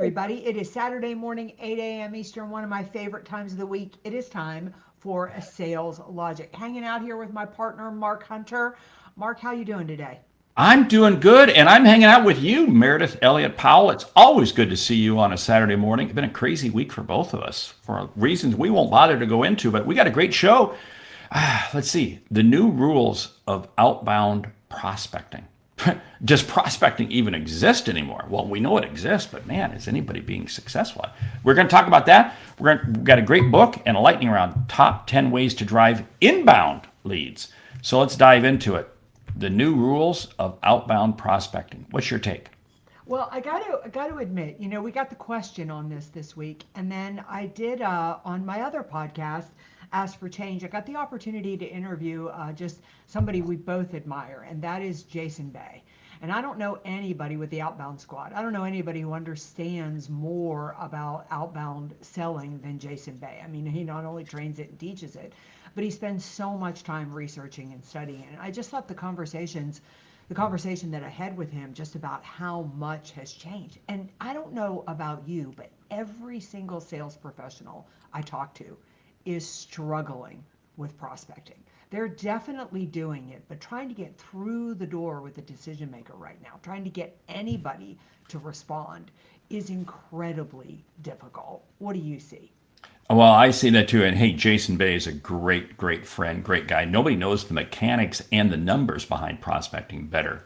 everybody. It is Saturday morning, 8 a.m. Eastern, one of my favorite times of the week. It is time for a Sales Logic. Hanging out here with my partner, Mark Hunter. Mark, how you doing today? I'm doing good, and I'm hanging out with you, Meridith, Elliott, Powell. It's always good to see you on a Saturday morning. It's been a crazy week for both of us for reasons we won't bother to go into, but we got a great show. Let's see. The new rules of outbound prospecting. Does prospecting even exist anymore? Well, we know it exists, but man, is anybody being successful? We're going to talk about that. We've got a great book and a lightning round, top 10 ways to drive inbound leads. So let's dive into it. The new rules of outbound prospecting. What's your take? Well, I got to admit, we got the question on this week, and then I did on my other podcast, Ask for Change. I got the opportunity to interview just somebody we both admire, and that is Jason Bay. And I don't know anybody with the Outbound Squad. I don't know anybody who understands more about outbound selling than Jason Bay. I mean, he not only trains it and teaches it, but he spends so much time researching and studying. And I just thought the conversation that I had with him just about how much has changed. And I don't know about you, but every single sales professional I talk to is struggling with prospecting. They're definitely doing it, but trying to get through the door with the decision maker right now, trying to get anybody to respond is incredibly difficult. What do you see? Well, I see that too. And hey, Jason Bay is a great, great friend, great guy. Nobody knows the mechanics and the numbers behind prospecting better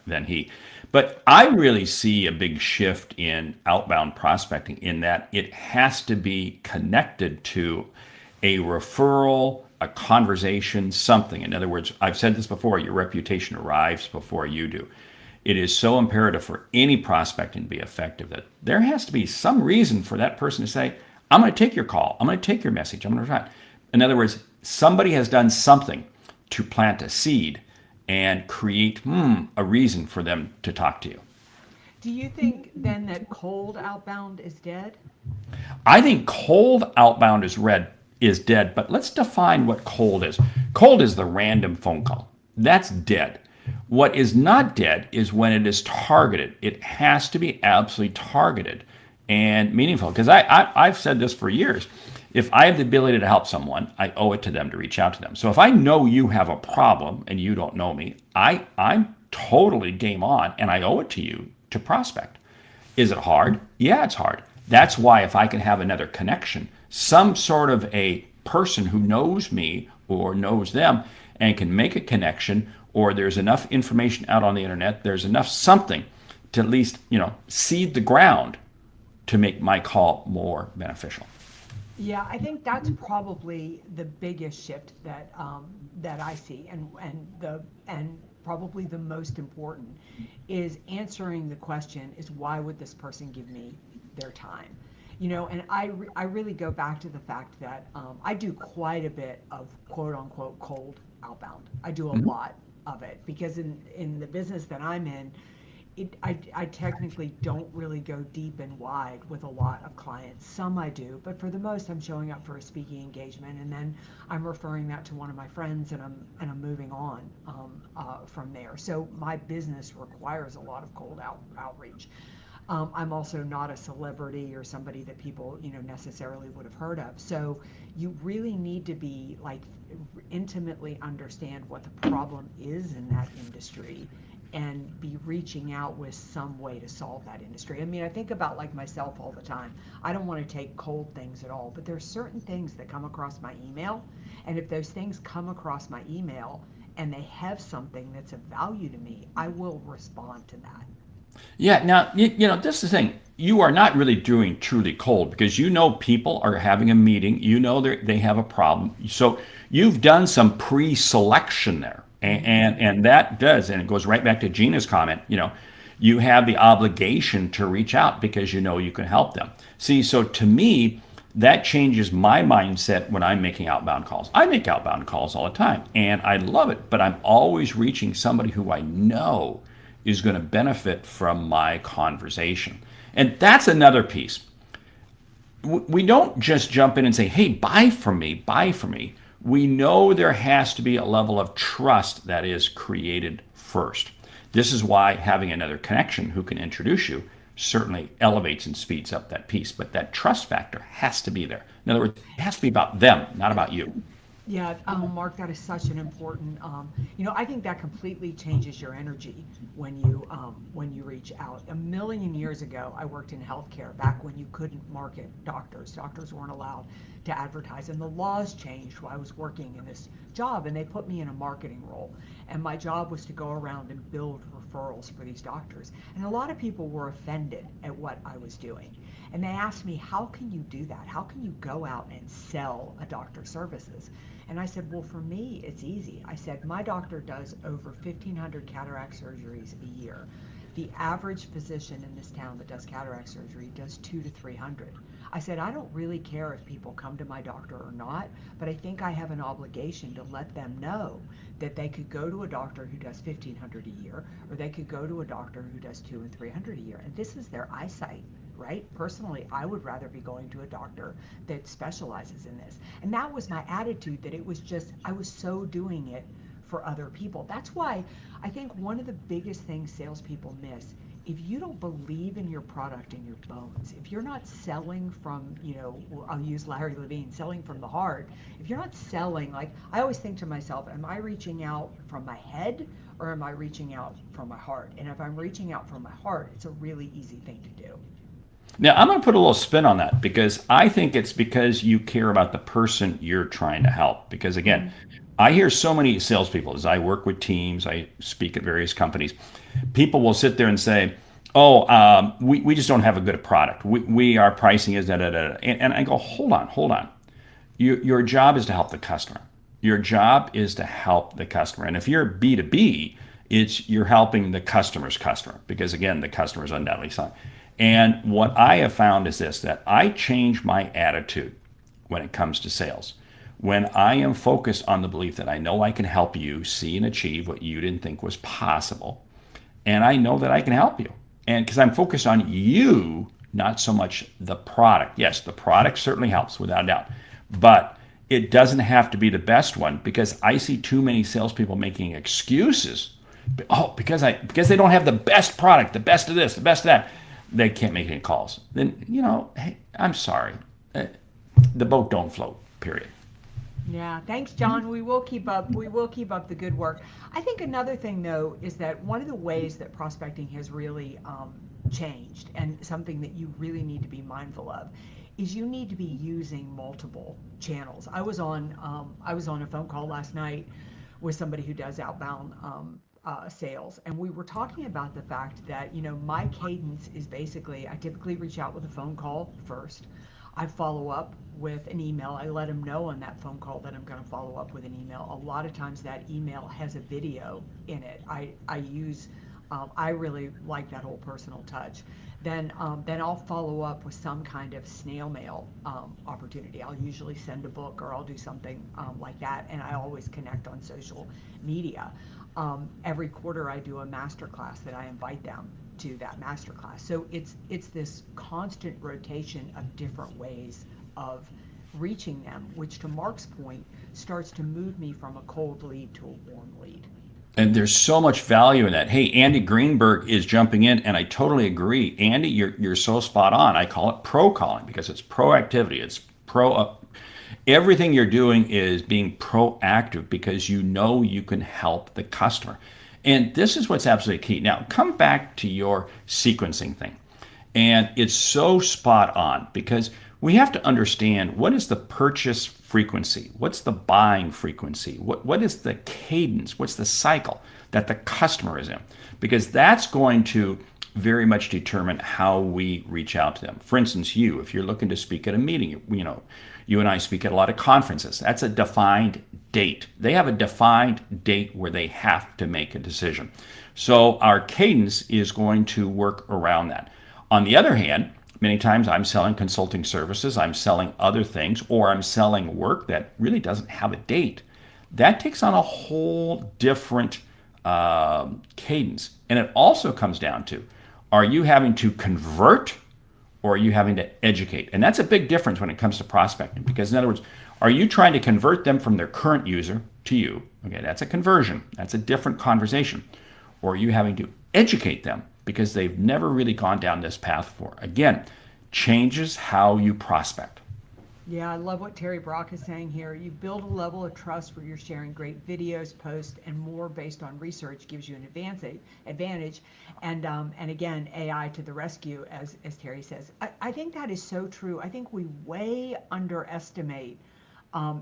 than he. But I really see a big shift in outbound prospecting in that it has to be connected to a referral, a conversation, something. In other words, I've said this before, your reputation arrives before you do. It is so imperative for any prospecting to be effective that there has to be some reason for that person to say, I'm going to take your call. I'm going to take your message. I'm going to try. In other words, somebody has done something to plant a seed and create a reason for them to talk to you. Do you think then that cold outbound is dead? I think cold outbound is dead, but let's define what cold is. Cold is the random phone call. That's dead. What is not dead is when it is targeted. It has to be absolutely targeted and meaningful. Because I've said this for years. If I have the ability to help someone, I owe it to them to reach out to them. So if I know you have a problem and you don't know me, I'm totally game on and I owe it to you to prospect. Is it hard? Yeah, it's hard. That's why if I can have another connection, some sort of a person who knows me or knows them and can make a connection, or there's enough information out on the internet, there's enough something to at least, seed the ground to make my call more beneficial. Yeah, I think that's probably the biggest shift that I see, and probably the most important is answering the question is why would this person give me their time? And I really go back to the fact that I do quite a bit of quote unquote cold outbound. I do a lot of it because in the business that I'm in, I technically don't really go deep and wide with a lot of clients. Some I do, but for the most, I'm showing up for a speaking engagement, and then I'm referring that to one of my friends, and I'm moving on from there. So my business requires a lot of cold outreach. I'm also not a celebrity or somebody that people necessarily would have heard of. So you really need to be like intimately understand what the problem is in that industry and be reaching out with some way to solve that industry. I mean, I think about like myself all the time. I don't want to take cold things at all, but there's certain things that come across my email. And if those things come across my email and they have something that's of value to me, I will respond to that. Yeah, now, this is the thing. You are not really doing truly cold because people are having a meeting. They have a problem. So you've done some pre-selection there. And that does, and it goes right back to Gina's comment, you have the obligation to reach out because you can help them. See, so to me, that changes my mindset when I'm making outbound calls. I make outbound calls all the time, and I love it, but I'm always reaching somebody who I know is going to benefit from my conversation. And that's another piece. We don't just jump in and say, hey, buy from me, buy from me. We know there has to be a level of trust that is created first. This is why having another connection who can introduce you certainly elevates and speeds up that piece. But that trust factor has to be there. In other words, it has to be about them, not about you. Yeah, Mark, that is such an important. I think that completely changes your energy when you reach out. A million years ago, I worked in healthcare back when you couldn't market doctors. Doctors weren't allowed to advertise, and the laws changed while I was working in this job, and they put me in a marketing role. And my job was to go around and build referrals for these doctors. And a lot of people were offended at what I was doing. And they asked me, how can you do that? How can you go out and sell a doctor's services? And I said, well, for me, it's easy. I said, my doctor does over 1,500 cataract surgeries a year. The average physician in this town that does cataract surgery does 200 to 300. I said, I don't really care if people come to my doctor or not, but I think I have an obligation to let them know that they could go to a doctor who does 1,500 a year, or they could go to a doctor who does 200 and 300 a year. And this is their eyesight, right? Personally, I would rather be going to a doctor that specializes in this. And that was my attitude, that it was just, I was so doing it for other people. That's why I think one of the biggest things salespeople miss, if you don't believe in your product in your bones, if you're not selling from, I'll use Larry Levine, selling from the heart, if you're not selling, like, I always think to myself, am I reaching out from my head or am I reaching out from my heart? And if I'm reaching out from my heart, it's a really easy thing to do. Now, I'm going to put a little spin on that because I think it's because you care about the person you're trying to help. Because again, I hear so many salespeople as I work with teams, I speak at various companies, people will sit there and say, oh, we just don't have a good product. Our pricing is da-da-da. And I go, hold on. Your job is to help the customer. Your job is to help the customer. And if you're B2B, you're helping the customer's customer because, again, the customer is undoubtedly selling. And what I have found is this, that I change my attitude when it comes to sales. When I am focused on the belief that I know I can help you see and achieve what you didn't think was possible, and I know that I can help you. And because I'm focused on you, not so much the product. Yes, the product certainly helps without a doubt, but it doesn't have to be the best one because I see too many salespeople making excuses. Oh, because they don't have the best product, the best of this, the best of that. They can't make any calls. Then, hey, I'm sorry. The boat don't float, period. Yeah, thanks, John. We will keep up the good work. I think another thing, though, is that one of the ways that prospecting has really changed, and something that you really need to be mindful of, is you need to be using multiple channels. I was on a phone call last night with somebody who does outbound sales, and we were talking about the fact that my cadence is basically, I typically reach out with a phone call first. I follow up with an email. I let them know on that phone call that I'm going to follow up with an email. A lot of times that email has a video in it. I really like that whole personal touch. Then I'll follow up with some kind of snail mail opportunity. I'll usually send a book or I'll do something like that, and I always connect on social media. Every quarter I do a masterclass that I invite them to that masterclass. So it's this constant rotation of different ways of reaching them, which, to Mark's point, starts to move me from a cold lead to a warm lead. And there's so much value in that. Hey, Andy Greenberg is jumping in, and I totally agree. Andy, you're so spot on. I call it pro calling because it's proactivity. It's everything you're doing is being proactive because you know you can help the customer. And this is what's absolutely key. Now, come back to your sequencing thing. And it's so spot on because we have to understand, what is the purchase frequency? What's the buying frequency? What is the cadence? What's the cycle that the customer is in? Because that's going to very much determine how we reach out to them. For instance, if you're looking to speak at a meeting, you and I speak at a lot of conferences. That's a defined date. They have a defined date where they have to make a decision. So our cadence is going to work around that. On the other hand, many times I'm selling consulting services, I'm selling other things, or I'm selling work that really doesn't have a date. That takes on a whole different cadence. And it also comes down to, are you having to convert or are you having to educate? And that's a big difference when it comes to prospecting, because in other words, are you trying to convert them from their current user to you? Okay, that's a conversion. That's a different conversation. Or are you having to educate them? because they've never really gone down this path before. Again, changes how you prospect. Yeah, I love what Terry Brock is saying here. You build a level of trust where you're sharing great videos, posts, and more based on research gives you an advantage. And again, AI to the rescue, as Terry says. I think that is so true. I think we way underestimate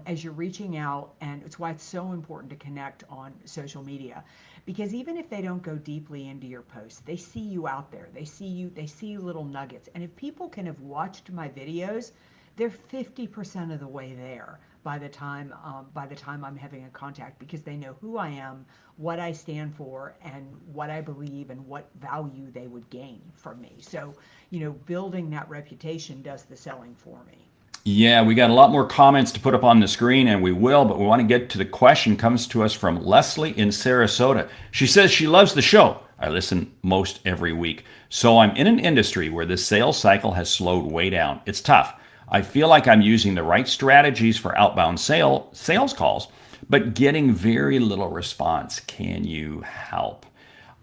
as you're reaching out, and it's why it's so important to connect on social media, because even if they don't go deeply into your posts, they see you out there. They see you. They see little nuggets. And if people can have watched my videos, they're 50% of the way there by the time I'm having a contact, because they know who I am, what I stand for, and what I believe, and what value they would gain from me. So, building that reputation does the selling for me. Yeah, we got a lot more comments to put up on the screen, and we will, but we want to get to the question. Comes to us from Leslie in Sarasota. She says she loves the show. I listen most every week. So I'm in an industry where the sales cycle has slowed way down. It's tough. I feel like I'm using the right strategies for outbound sales calls, but getting very little response. Can you help?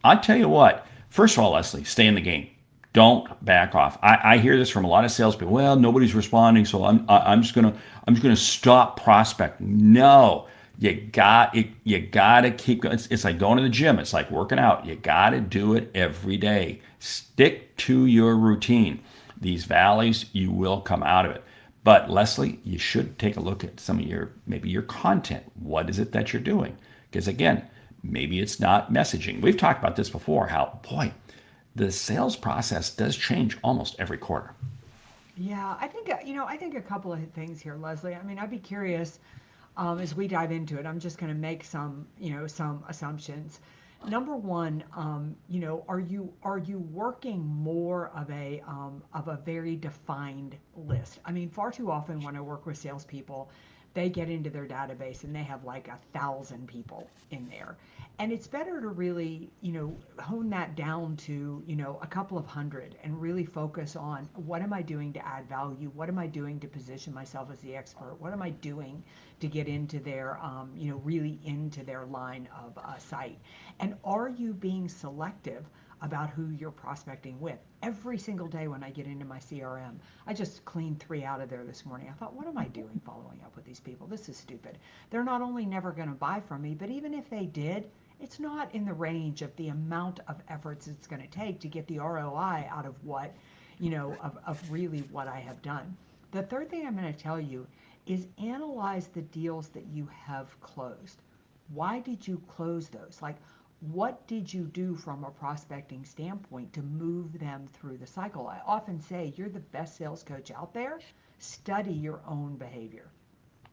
I tell you what, first of all, Leslie, stay in the game. Don't back off. I hear this from a lot of salespeople. Well, nobody's responding, so I'm just gonna stop prospecting. No, you gotta keep going. It's like going to the gym. It's like working out. You gotta do it every day. Stick to your routine. These valleys, you will come out of it. But Leslie, you should take a look at some of your content. What is it that you're doing? Because again, maybe it's not messaging. We've talked about this before, how, boy, the sales process does change almost every quarter. Yeah, I think a couple of things here, Leslie. I mean, I'd be curious as we dive into it. I'm just going to make some assumptions. Number one, are you working more of a very defined list? I mean, far too often when I work with salespeople, they get into their database and they have like 1,000 people in there. And it's better to really, hone that down to, a couple of hundred, and really focus on, what am I doing to add value? What am I doing to position myself as the expert? What am I doing to get into their, really into their line of sight? And are you being selective about who you're prospecting with? Every single day when I get into my CRM, I just cleaned 3 out of there this morning. I thought, what am I doing following up with these people? This is stupid. They're not only never going to buy from me, but even if they did, it's not in the range of the amount of efforts it's going to take to get the ROI out of what, of really what I have done. The third thing I'm going to tell you is analyze the deals that you have closed. Why did you close those? Like, what did you do from a prospecting standpoint to move them through the cycle? I often say, you're the best sales coach out there. Study your own behavior.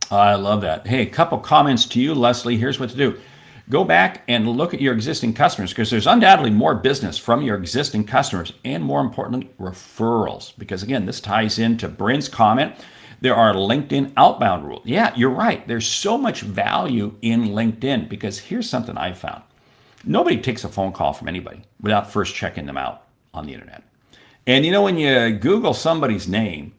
I love that. Hey, a couple comments to you, Leslie. Here's what to do. Go back and look at your existing customers, because there's undoubtedly more business from your existing customers, and more importantly, referrals. Because again, this ties into Bryn's comment. There are LinkedIn outbound rules. Yeah, you're right. There's so much value in LinkedIn, because here's something I found. Nobody takes a phone call from anybody without first checking them out on the internet. And when you Google somebody's name,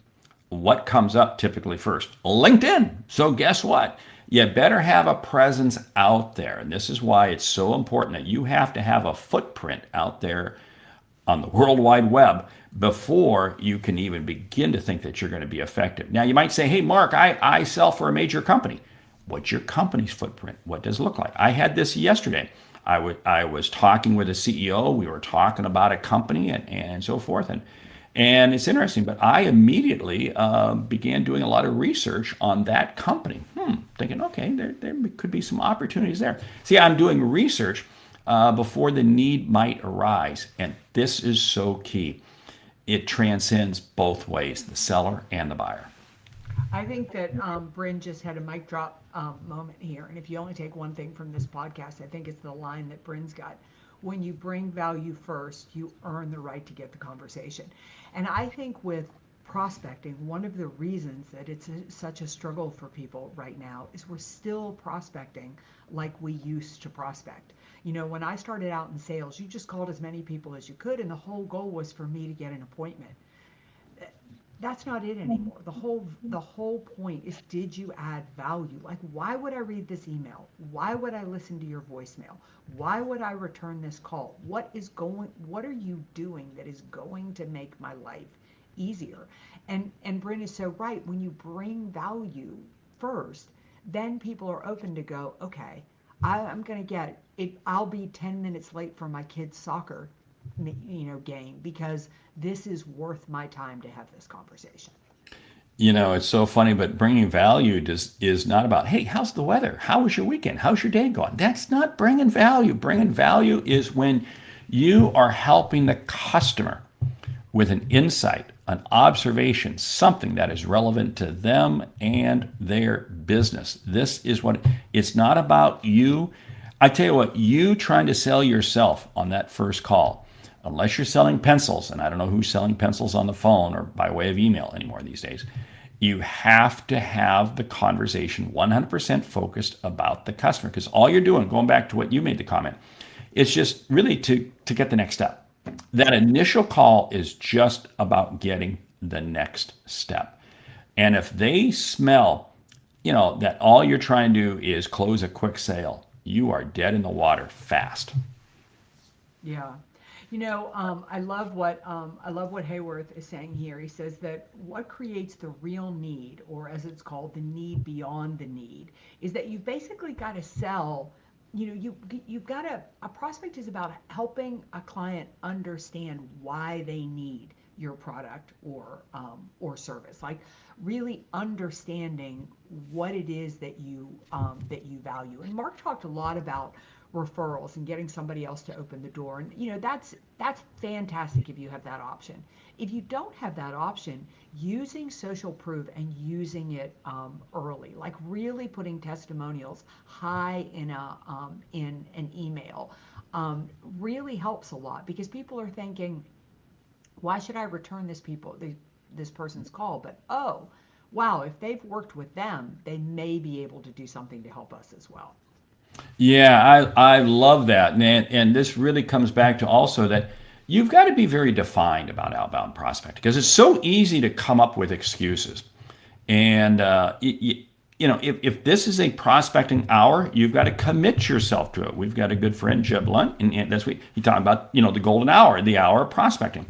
what comes up typically first? LinkedIn. So guess what? You better have a presence out there. And this is why it's so important that you have to have a footprint out there on the World Wide Web before you can even begin to think that you're going to be effective. Now, you might say, hey, Mark, I sell for a major company. What's your company's footprint? What does it look like? I had this yesterday. I was talking with a CEO. We were talking about a company and so forth. And it's interesting, but I immediately began doing a lot of research on that company, thinking, okay, there could be some opportunities there. See, I'm doing research before the need might arise, and this is so key. It transcends both ways, the seller and the buyer. I think that Bryn just had a mic drop moment here. And if you only take one thing from this podcast, I think it's the line that Bryn's got. When you bring value first, you earn the right to get the conversation. And I think with prospecting, one of the reasons that it's such a struggle for people right now is we're still prospecting like we used to prospect. When I started out in sales, you just called as many people as you could, and the whole goal was for me to get an appointment. that's not it anymore. The whole point is, did you add value? Like, why would I read this email? Why would I listen to your voicemail? Why would I return this call? What are you doing that is going to make my life easier? And Bryn is so right. When you bring value first, then people are open to go, okay, I'm going to get it. I'll be 10 minutes late for my kid's soccer game because this is worth my time to have this conversation. It's so funny, but bringing value is not about, hey, how's the weather? How was your weekend? How's your day going? That's not bringing value. Bringing value is when you are helping the customer with an insight, an observation, something that is relevant to them and their business. This is what it's not about you. I tell you what, you trying to sell yourself on that first call, unless you're selling pencils, and I don't know who's selling pencils on the phone or by way of email anymore these days, you have to have the conversation 100% focused about the customer, because all you're doing, going back to what you made the comment, it's just really to get the next step. That initial call is just about getting the next step. And if they smell, that all you're trying to do is close a quick sale, you are dead in the water fast. Yeah. I love what Hayworth is saying here. He says that what creates the real need, or as it's called, the need beyond the need, is that you've basically got to sell. You've got to. A prospect is about helping a client understand why they need your product or service. Like really understanding what it is that you value. And Mark talked a lot about referrals and getting somebody else to open the door, and that's fantastic if you have that option. If you don't have that option, using social proof and using it early, like really putting testimonials high in an email, really helps a lot, because people are thinking, why should I return this person's call? But oh, wow, if they've worked with them, they may be able to do something to help us as well. Yeah, I love that. And this really comes back to also that you've got to be very defined about outbound prospect, because it's so easy to come up with excuses. And, if this is a prospecting hour, you've got to commit yourself to it. We've got a good friend, Jeb Lunt, and that's what he talked about, the golden hour, the hour of prospecting.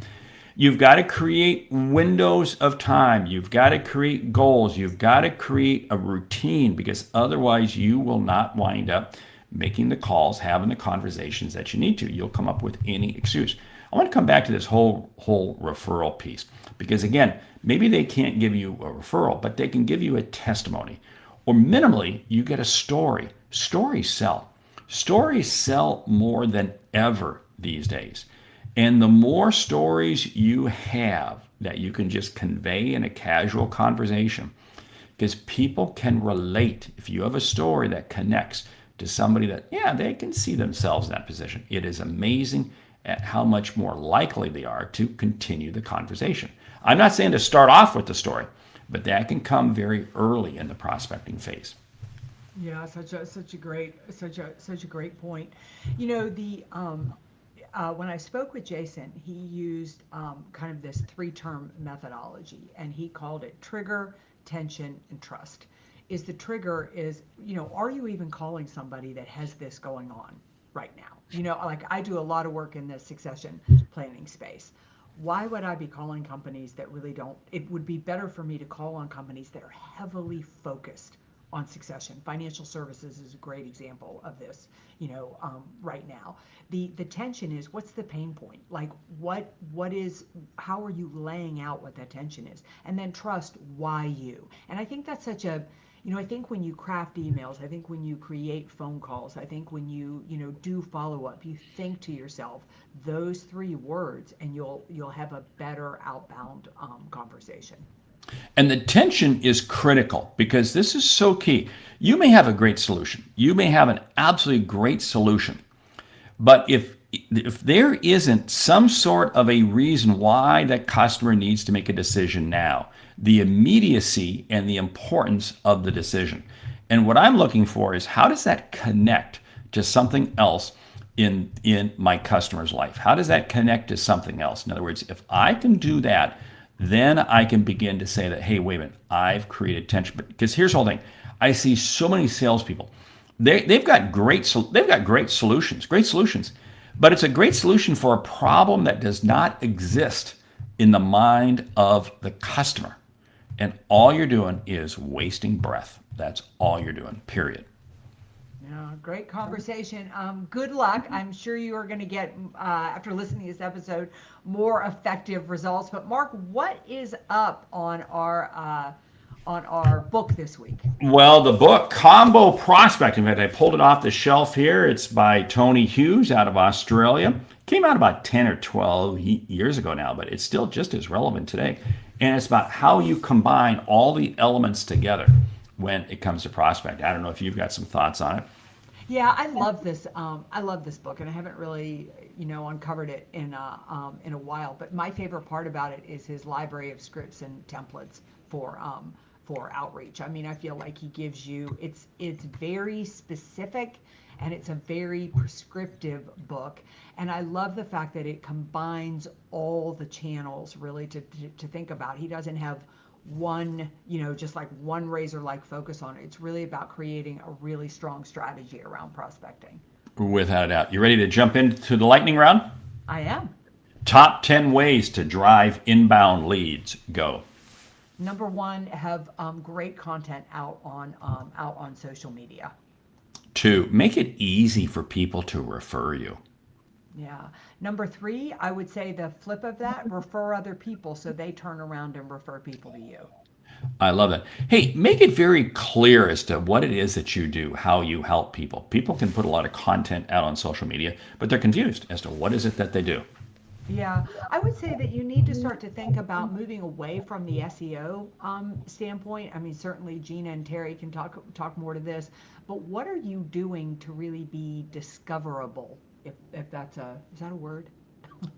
You've got to create windows of time. You've got to create goals. You've got to create a routine, because otherwise you will not wind up making the calls, having the conversations that you need to. You'll come up with any excuse. I want to come back to this whole referral piece, because again, maybe they can't give you a referral, but they can give you a testimony, or minimally you get a story. Stories sell. Stories sell more than ever these days. And the more stories you have that you can just convey in a casual conversation, because people can relate. If you have a story that connects to somebody that, they can see themselves in that position, it is amazing at how much more likely they are to continue the conversation. I'm not saying to start off with the story, but that can come very early in the prospecting phase. Yeah, such a great point. When I spoke with Jason, he used kind of this 3-term methodology, and he called it trigger, tension, and trust. Is the trigger is, are you even calling somebody that has this going on right now? Like I do a lot of work in the succession planning space. Why would I be calling companies that really don't? It would be better for me to call on companies that are heavily focused on succession. Financial services is a great example of this, right now. The tension is, what's the pain point? Like how are you laying out what that tension is? And then trust, why you? And I think that's such a, I think when you craft emails, I think when you create phone calls, I think when you, do follow up, you think to yourself those 3 words, and you'll have a better outbound conversation. And the tension is critical, because this is so key. You may have a great solution. You may have an absolutely great solution. But if there isn't some sort of a reason why that customer needs to make a decision now, the immediacy and the importance of the decision. And what I'm looking for is, how does that connect to something else in my customer's life? How does that connect to something else? In other words, if I can do that, then I can begin to say that, hey, wait a minute, I've created tension. Because here's the whole thing. I see so many salespeople. They've got great solutions, but it's a great solution for a problem that does not exist in the mind of the customer. And all you're doing is wasting breath. That's all you're doing, period. Yeah, great conversation. Good luck. I'm sure you are going to get, after listening to this episode, more effective results. But Mark, what is up on our book this week? Well, the book, Combo Prospecting, in fact, I pulled it off the shelf here. It's by Tony Hughes out of Australia. Came out about 10 or 12 years ago now, but it's still just as relevant today. And it's about how you combine all the elements together when it comes to prospect. I don't know if you've got some thoughts on it. Yeah, I love this. I love this book, and I haven't really, uncovered it in a while. But my favorite part about it is his library of scripts and templates for outreach. I mean, I feel like he gives you it's very specific, and it's a very prescriptive book. And I love the fact that it combines all the channels really to think about. He doesn't have one, just like one razor-like focus on it. It's really about creating a really strong strategy around prospecting. Without a doubt. You ready to jump into the lightning round? I am. Top 10 ways to drive inbound leads. Go. Number one, have great content out on social media. 2, make it easy for people to refer you. Yeah. Number 3, I would say the flip of that, refer other people so they turn around and refer people to you. I love that. Hey, make it very clear as to what it is that you do, how you help people. People can put a lot of content out on social media, but they're confused as to what is it that they do. Yeah, I would say that you need to start to think about moving away from the SEO standpoint. I mean, certainly Gina and Terry can talk more to this, but what are you doing to really be discoverable? If is that a word?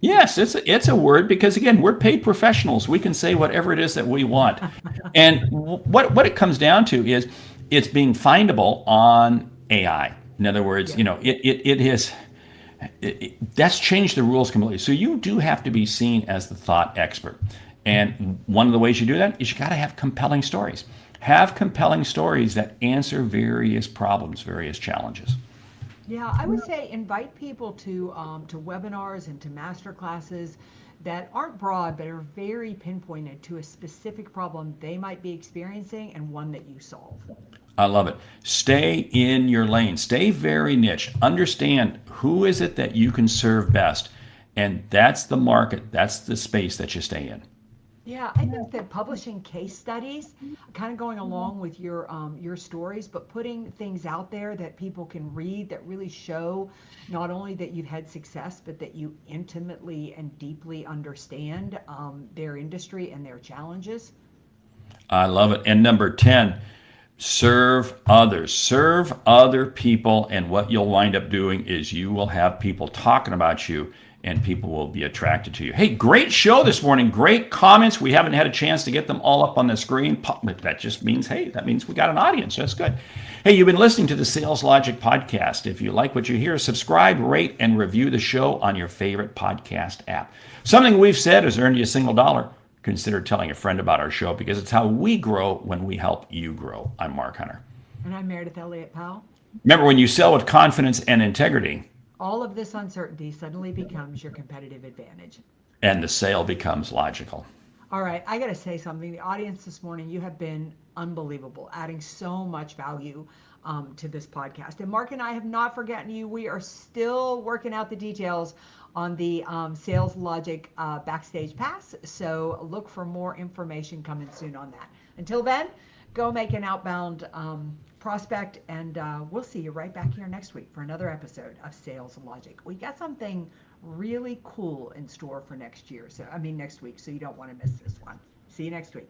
Yes, it's a word because again, we're paid professionals. We can say whatever it is that we want, and what it comes down to is it's being findable on AI. In other words, Yeah. It has. That's changed the rules completely. So you do have to be seen as the thought expert. And one of the ways you do that is you got to have compelling stories. Have compelling stories that answer various problems, various challenges. Yeah, I would say invite people to webinars and to master classes that aren't broad but are very pinpointed to a specific problem they might be experiencing and one that you solve. I love it. Stay in your lane. Stay very niche. Understand who is it that you can serve best. And that's the market. That's the space that you stay in. Yeah, I think that publishing case studies, kind of going along with your stories, but putting things out there that people can read that really show not only that you've had success, but that you intimately and deeply understand their industry and their challenges. I love it. And number 10, serve others. Serve other people. And what you'll wind up doing is you will have people talking about you and people will be attracted to you. Hey, great show this morning. Great comments. We haven't had a chance to get them all up on the screen. But that just means, hey, that means we got an audience. That's good. Hey, you've been listening to the Sales Logic podcast. If you like what you hear, subscribe, rate, and review the show on your favorite podcast app. Something we've said has earned you a single dollar. Consider telling a friend about our show because it's how we grow when we help you grow. I'm Mark Hunter. And I'm Meridith Elliott Powell. Remember, when you sell with confidence and integrity, all of this uncertainty suddenly becomes your competitive advantage. And the sale becomes logical. All right, I got to say something. The audience this morning, you have been unbelievable, adding so much value to this podcast. And Mark and I have not forgotten you. We are still working out the details on the Sales Logic Backstage Pass. So look for more information coming soon on that. Until then, go make an outbound prospect, and we'll see you right back here next week for another episode of Sales Logic. We got something really cool in store for next week, so you don't want to miss this one. See you next week.